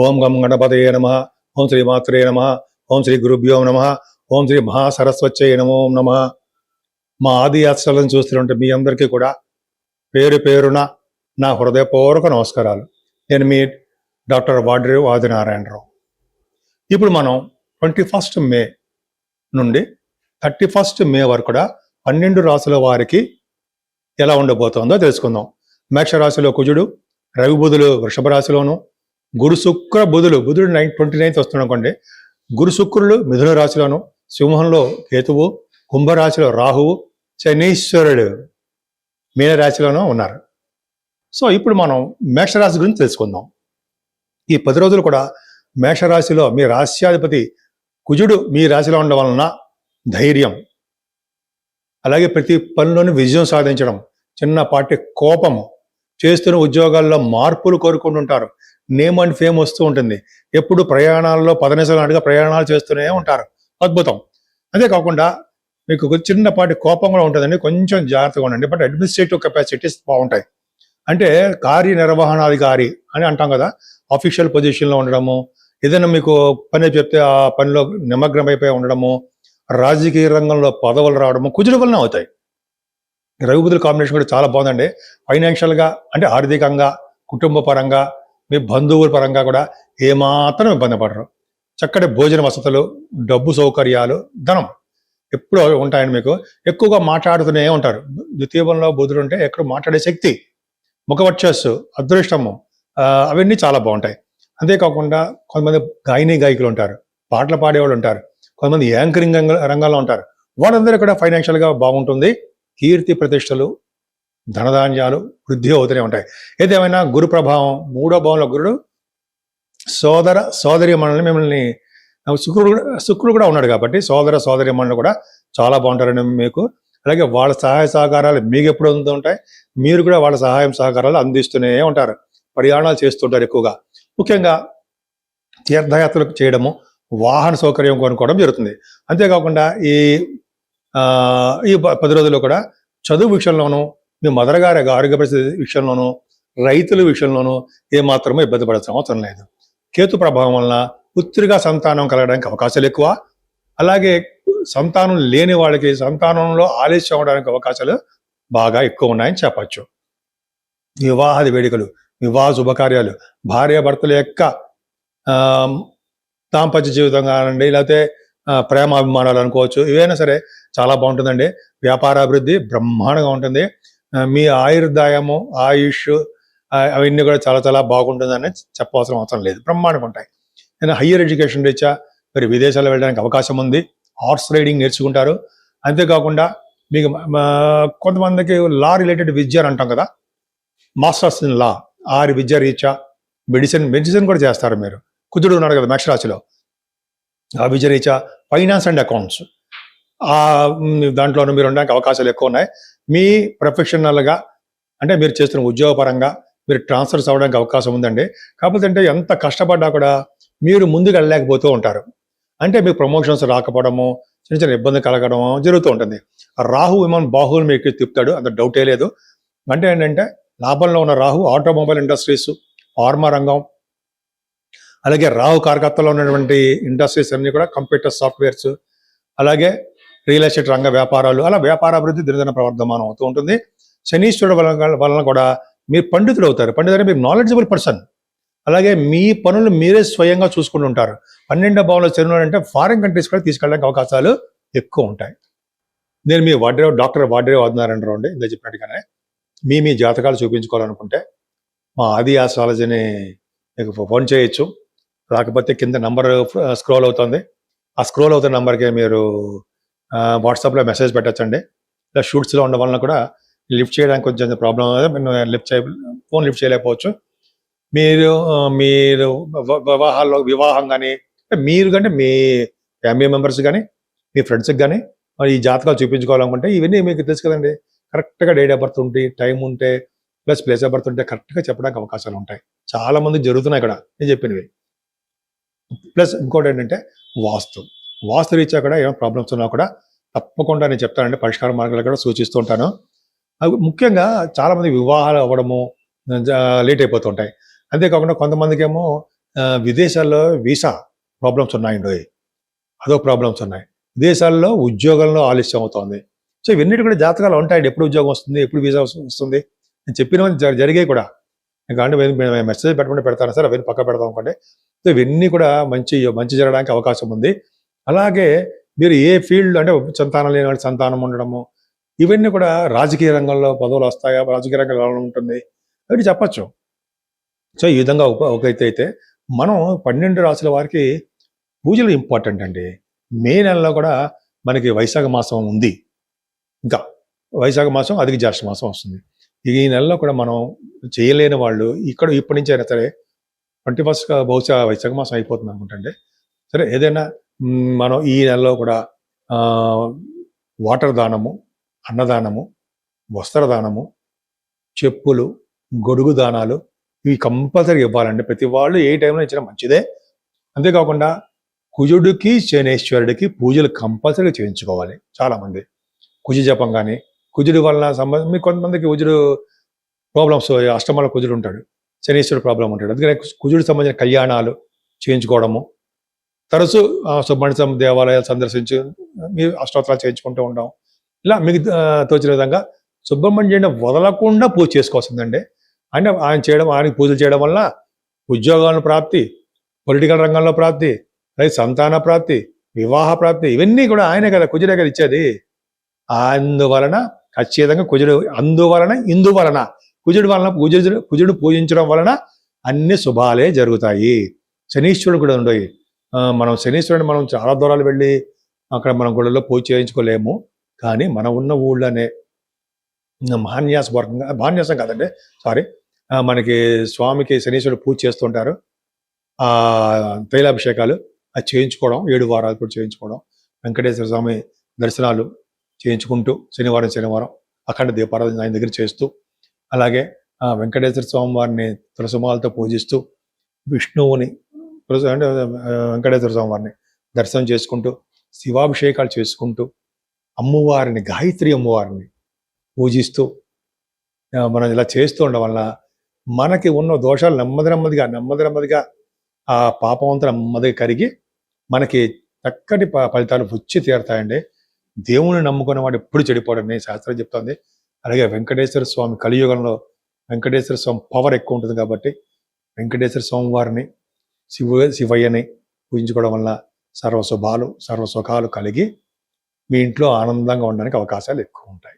ఓం గం గణపతయే నమః. ఓం శ్రీ మాత్రే నమః. ఓం శ్రీ గురుభ్యో నమః. ఓం శ్రీ మహాసరస్వత్యై నమో నమః. మా ఆది యాత్రలను చూస్తుంటే మీ అందరికీ కూడా పేరు పేరున నా హృదయపూర్వక నమస్కారాలు. నేను మీ డాక్టర్ వాడ్రేవు ఆదినారాయణరావు. ఇప్పుడు మనం 21 మే నుండి 31 మే వరకు కూడా 12 రాసుల వారికి ఎలా ఉండబోతోందో తెలుసుకుందాం. మేషరాశిలో కుజుడు, రవి బుధులు వృషభ రాశిలోను, గురు శుక్ర బుధుడు 29th వస్తున్నాడు అనుకోండి. గురు శుక్రులు మిథున రాశిలోను, సింహంలో కేతువు, కుంభరాశిలో రాహువు, శనీశ్వరుడు మీనరాశిలోనూ ఉన్నారు. సో ఇప్పుడు మనం మేషరాశి గురించి తెలుసుకుందాం. ఈ 10 రోజులు కూడా మేషరాశిలో మీ రాశ్యాధిపతి కుజుడు మీ రాశిలో ఉండడం వలన ధైర్యం, అలాగే ప్రతి పనిలోని విజయం సాధించడం, చిన్నపాటి కోపము, చేస్తున్న ఉద్యోగాల్లో మార్పులు కోరుకుంటుంటారు, నేమ్ అండ్ ఫేమ్ వస్తూ ఉంటుంది, ఎప్పుడు ప్రయాణాల్లో పదనిసలాంటిగా ప్రయాణాలు చేస్తూనే ఉంటారు. అద్భుతం. అంతేకాకుండా మీకు చిన్నపాటి కోపం కూడా ఉంటుందండి, కొంచెం జాగ్రత్తగా ఉండండి. బట్ అడ్మినిస్ట్రేటివ్ కెపాసిటీస్ బాగుంటాయి. అంటే కార్యనిర్వహణాధికారి అని అంటాం కదా, అఫీషియల్ పొజిషన్లో ఉండడము, ఏదైనా మీకు పని చెప్తే ఆ పనిలో నిమగ్నమైపోయి ఉండడము, రాజకీయ రంగంలో పదవులు రావడము కుజుడు వలన అవుతాయి. రవి బుధుల కాంబినేషన్ కూడా చాలా బాగుందండి. ఫైనాన్షియల్గా అంటే ఆర్థికంగా, కుటుంబ పరంగా, మీ బంధువుల పరంగా కూడా ఏమాత్రం ఇబ్బంది పడరు. చక్కటి భోజన వసతులు, డబ్బు సౌకర్యాలు, ధనం ఎప్పుడు ఉంటాయండి. మీకు ఎక్కువగా మాట్లాడుతూనే ఉంటారు. ద్వితీయంలో బుధుడు ఉంటే ఎక్కడ మాట్లాడే శక్తి, ముఖవర్చస్సు, అదృష్టము, అవన్నీ చాలా బాగుంటాయి. అంతేకాకుండా కొంతమంది గాయకులు ఉంటారు, పాటలు పాడేవాళ్ళు ఉంటారు, కొంతమంది యాంకరింగ్ రంగంలో ఉంటారు. వాళ్ళందరూ కూడా ఫైనాన్షియల్గా బాగుంటుంది. కీర్తి ప్రతిష్టలు, ధనధాన్యాలు వృద్ధి అవుతూనే ఉంటాయి. ఏదేమైనా గురు ప్రభావం 3వ భావంలో గురుడు సోదరి మనల్ని మిమ్మల్ని శుక్రుడు కూడా ఉన్నాడు కాబట్టి సోదరి మనల్ని కూడా చాలా బాగుంటారండి మీకు. అలాగే వాళ్ళ సహాయ సహకారాలు మీకు ఎప్పుడు ఉంటాయి, మీరు కూడా వాళ్ళ సహాయం సహకారాలు అందిస్తూనే ఉంటారు. ప్రయాణాలు చేస్తుంటారు ఎక్కువగా. ముఖ్యంగా తీర్థయాత్రలకు చేయడము, వాహన సౌకర్యం కొనుక్కోవడం జరుగుతుంది. అంతేకాకుండా ఈ 10 రోజుల్లో కూడా చదువు విషయంలోనూ, మీ మదర్ గారి ఆరోగ్య పరిస్థితి విషయంలోనూ, రైతుల విషయంలోనూ ఏమాత్రమూ ఇబ్బంది పడాల్సిన అవసరం లేదు. కేతు ప్రభావం వలన పుత్రిగా సంతానం కలగడానికి అవకాశాలు ఎక్కువ. అలాగే సంతానం లేని వాళ్ళకి సంతానంలో ఆలస్యం అవడానికి అవకాశాలు బాగా ఎక్కువ ఉన్నాయని చెప్పచ్చు. వివాహాది వేడుకలు, వివాహ శుభకార్యాలు, భార్యాభర్తల యొక్క దాంపత్య జీవితం కానివ్వండి, లేకపోతే ప్రేమాభిమానాలు అనుకోవచ్చు, ఏవైనా సరే చాలా బాగుంటుందండి. వ్యాపారాభివృద్ధి బ్రహ్మాండంగా ఉంటుంది. మీ ఆయుర్దాయము, ఆయుష్ అవన్నీ కూడా చాలా చాలా బాగుంటుందని చెప్పవలసిన అవసరం లేదు, బ్రహ్మాండంగా ఉంటాయి. నేను హయ్యర్ ఎడ్యుకేషన్ రీత్యా మరి విదేశాలు వెళ్ళడానికి అవకాశం ఉంది. హార్స్ రైడింగ్ నేర్చుకుంటారు. అంతేకాకుండా మీకు కొంతమందికి లా రిలేటెడ్ విద్య అని అంటాం కదా, మాస్టర్స్ ఇన్ లా, ఆ విద్య రీత్యా మెడిసిన్ కూడా చేస్తారు. మీరు కుజుడు ఉన్నాడు కదా మేషరాశిలో, ఆ విద్య రీత్యా ఫైనాన్స్ అండ్ అకౌంట్స్ దాంట్లోనూ మీరు ఉండడానికి అవకాశాలు ఎక్కువ ఉన్నాయి. మీ ప్రొఫెషనల్గా అంటే మీరు చేస్తున్న ఉద్యోగపరంగా మీరు ట్రాన్స్ఫర్స్ అవ్వడానికి అవకాశం ఉందండి. కాకపోతే అంటే ఎంత కష్టపడ్డా కూడా మీరు ముందుకు వెళ్ళలేకపోతూ ఉంటారు. అంటే మీ ప్రమోషన్స్ రాకపోవడము, చిన్న చిన్న ఇబ్బంది కలగడము జరుగుతూ ఉంటుంది. రాహు విమాన్ బాహువులు మీకు తిప్పుతాడు, అంత డౌటే లేదు. అంటే ఏంటంటే లాభంలో ఉన్న రాహు ఆటోమొబైల్ ఇండస్ట్రీస్, ఫార్మా రంగం, అలాగే రాహు కార్యకర్తలో ఉన్నటువంటి ఇండస్ట్రీస్ అన్ని కూడా కంప్యూటర్ సాఫ్ట్వేర్స్, అలాగే రియల్ ఎస్టేట్ రంగ వ్యాపారాలు, అలా వ్యాపారాభివృద్ధి దినదిన ప్రవర్ధమానం అవుతూ ఉంటుంది. శనీశ్వరుడు వలన కూడా మీరు పండితులు అవుతారు. పండితులు మీరు నాలెడ్జబుల్ పర్సన్. అలాగే మీ పనులు మీరే స్వయంగా చూసుకుంటూ ఉంటారు. 12వ భావంలో శని అంటే ఫారిన్ కంట్రీస్ కూడా తీసుకెళ్ళడానికి అవకాశాలు ఎక్కువ ఉంటాయి. నేను మీ డాక్టర్ వాడ్రేవు ఆదినారాయణరావు అండి. ఇందా చెప్పినట్టుగానే మీ జాతకాలు చూపించుకోవాలనుకుంటే మా ఆది ఆస్ట్రాలజీని మీకు ఫోన్ చేయొచ్చు. రాకపోతే కింద నంబర్ స్క్రోల్ అవుతుంది. ఆ స్క్రోల్ అవుతున్న నెంబర్కి మీరు వాట్సాప్లో మెసేజ్ పెట్టచ్చండి. ఇలా షూట్స్లో ఉండడం వలన కూడా లిఫ్ట్ చేయడానికి కొంచెం ప్రాబ్లం, ఫోన్ లిఫ్ట్ చేయలేకపోవచ్చు. మీరు వివాహం కానీ, మీరు కంటే మీ ఫ్యామిలీ మెంబర్స్ కానీ, మీ ఫ్రెండ్స్కి కానీ మరి ఈ జాతకాలు చూపించుకోవాలనుకుంటే ఇవన్నీ మీకు తెలుసు కదండి. కరెక్ట్గా డేట్ ఆఫ్ బర్త్ ఉంటే, టైం ఉంటే, ప్లస్ ప్లేస్ ఆఫ్ బర్త్ ఉంటే కరెక్ట్గా చెప్పడానికి అవకాశాలు ఉంటాయి. చాలా మంది జరుగుతున్నాయి ఇక్కడ నేను చెప్పినవి. ప్లస్ ఇంకోటి ఏంటంటే వాస్తు రీత్యా కూడా ఏమైనా ప్రాబ్లమ్స్ ఉన్నా కూడా తప్పకుండా నేను చెప్తానండి. పరిష్కార మార్గాలు కూడా సూచిస్తూ ఉంటాను. అవి ముఖ్యంగా చాలామంది వివాహాలు అవ్వడము లేట్ అయిపోతుంటాయి. అంతేకాకుండా కొంతమందికి ఏమో విదేశాల్లో వీసా ప్రాబ్లమ్స్ ఉన్నాయండి. అదో ప్రాబ్లమ్స్ ఉన్నాయి. విదేశాల్లో ఉద్యోగంలో ఆలస్యం అవుతోంది. సో ఇవన్నిటి కూడా జాతకాలు ఉంటాయండి. ఎప్పుడు ఉద్యోగం వస్తుంది, ఎప్పుడు వీసా వస్తుంది, నేను చెప్పినవన్నీ జరిగాయి కూడా. ఇంకా అంటే మెసేజ్ పెట్టకుండా పెడతాను సార్, అవన్నీ పక్క పెడతాం అనుకోండి. సో ఇవన్నీ కూడా మంచి జరగడానికి అవకాశం ఉంది. అలాగే మీరు ఏ ఫీల్డ్ అంటే సంతానం లేని వాళ్ళకి సంతానం ఉండడము, ఇవన్నీ కూడా రాజకీయ రంగంలో పదవులు వస్తాయా, రాజకీయ రంగంలో ఎలా ఉంటుంది అని చెప్పచ్చు. సో ఈ విధంగా ఒక అయితే మనం 12 రాసుల వారికి పూజలు ఇంపార్టెంట్ అండి. మే నెలలో కూడా మనకి వైశాఖ మాసం ఉంది. ఇంకా వైశాఖ మాసం, అది జ్యేష్ఠ మాసం వస్తుంది. ఈ నెలలో కూడా మనం చేయలేని వాళ్ళు ఇప్పటి నుంచి అయినా సరే 21st బహుశా వైశాఖ మాసం అయిపోతుంది అనుకుంటండి. సరే ఏదైనా మనం ఈ నెలలో కూడా వాటర్ దానము, అన్నదానము, వస్త్రదానము, చెప్పులు, గొడుగు దానాలు ఇవి కంపల్సరీ ఇవ్వాలండి. ప్రతి వాళ్ళు ఏ టైంలో ఇచ్చినా మంచిదే. అంతేకాకుండా కుజుడికి శనేశ్వరుడికి పూజలు కంపల్సరీ చేయించుకోవాలి. చాలామంది కుజ జపం కానీ, కుజుడి వలన మీకు కొంతమందికి కుజుడు ప్రాబ్లమ్స్, అష్టమాల కుజుడు ఉంటాడు, శనీశ్వరుడు ప్రాబ్లం ఉంటాడు. అందుకని కుజుడికి సంబంధించిన కళ్యాణాలు చేయించుకోవడము, తరచు సుబ్రహ్మణ్య దేవాలయాలు సందర్శించి మీ అష్టోత్తరాలు చేయించుకుంటూ ఉండడం, ఇలా మీకు తోచిన విధంగా సుబ్రహ్మణ్యుడిని వదలకుండా పూజ చేసుకోవాల్సిందండి. అంటే ఆయనకి పూజలు చేయడం వల్ల ఉద్యోగాల ప్రాప్తి, పొలిటికల్ రంగంలో ప్రాప్తి, రైతు సంతాన ప్రాప్తి, వివాహ ప్రాప్తి, ఇవన్నీ కూడా ఆయనే కదా, కుజుడే కదా ఇచ్చేది. అందువలన ఖచ్చితంగా ఇందువలన కుజుడు పూజించడం వలన అన్ని శుభాలే జరుగుతాయి. శనీశ్వరుడు కూడా ఉండయి. మనం శనీశ్వరుని మనం చాలా దూరాలు వెళ్ళి అక్కడ మనం గుళ్ళలో పూజ చేయించుకోలేము. కానీ మనం ఉన్న ఊళ్ళోనే మహాన్యాసం కాదండి, సారీ, మనకి స్వామికి శనీశ్వరుడు పూజ చేస్తుంటారు. తైలాభిషేకాలు అది చేయించుకోవడం, 7 వారాలు కూడా చేయించుకోవడం, వెంకటేశ్వర స్వామి దర్శనాలు చేయించుకుంటూ శనివారం అఖండ దీపారాధన ఆయన దగ్గర చేస్తూ, అలాగే వెంకటేశ్వర స్వామి వారిని తులసిమాలతో పూజిస్తూ, విష్ణువుని అంటే వెంకటేశ్వర స్వామి వారిని దర్శనం చేసుకుంటూ, శివాభిషేకాలు చేసుకుంటూ, అమ్మవారిని, గాయత్రి అమ్మవారిని పూజిస్తూ మనం ఇలా చేస్తూ ఉండడం వల్ల మనకి ఉన్న దోషాలు నెమ్మదిగా ఆ పాపవంతులు నెమ్మదిగా కరిగి మనకి చక్కటి ఫలితాలు వచ్చి తీరుతాయండి. దేవుని నమ్ముకున్న వాడు ఎప్పుడు చెడిపోవడని శాస్త్రం చెప్తుంది. అలాగే వెంకటేశ్వర స్వామి కలియుగంలో వెంకటేశ్వర స్వామి పవర్ ఎక్కువ ఉంటుంది కాబట్టి వెంకటేశ్వర స్వామి వారిని, శివయ్యని పూజించుకోవడం వల్ల సర్వసుఖాలు కలిగి మీ ఇంట్లో ఆనందంగా ఉండడానికి అవకాశాలు ఎక్కువ ఉంటాయి.